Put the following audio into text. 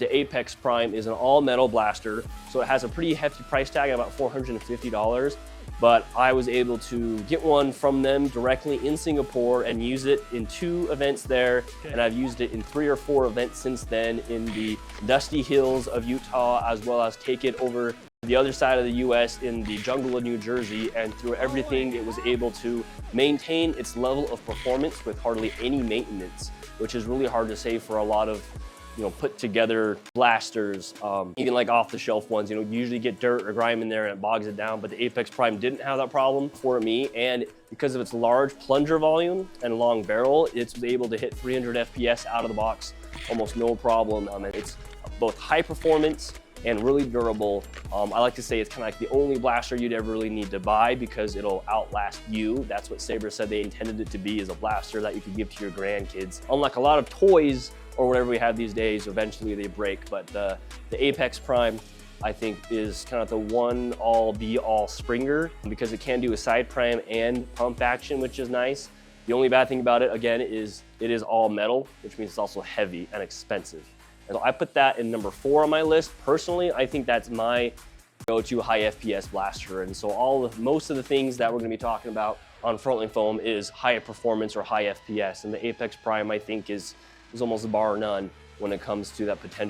The Apex Prime is an all-metal blaster, so it has a pretty hefty price tag at about $450, but I was able to get one from them directly in Singapore and use it in 2 events there, and I've used it in 3 or 4 events since then in the dusty hills of Utah, as well as take it over the other side of the US in the jungle of New Jersey, and through everything it was able to maintain its level of performance with hardly any maintenance, which is really hard to say for a lot of put together blasters, even like off the shelf ones. You usually get dirt or grime in there and it bogs it down, but the Apex Prime didn't have that problem for me, and because of its large plunger volume and long barrel, it's able to hit 300 FPS out of the box almost no problem. And it's both high performance and really durable. I like to say it's kind of like the only blaster you'd ever really need to buy because it'll outlast you. That's what Sabre said they intended it to be, is a blaster that you could give to your grandkids. Unlike a lot of toys or whatever we have these days, eventually they break, but the Apex Prime, I think, is kind of the one all be all Springer because it can do a side prime and pump action, which is nice. The only bad thing about it, again, is it is all metal, which means it's also heavy and expensive. And so I put that in number 4 on my list. Personally, I think that's my go-to high FPS blaster. And so most of the things that we're gonna be talking about on Frontline Foam is high performance or high FPS. And the Apex Prime, I think, is almost bar none when it comes to that potential.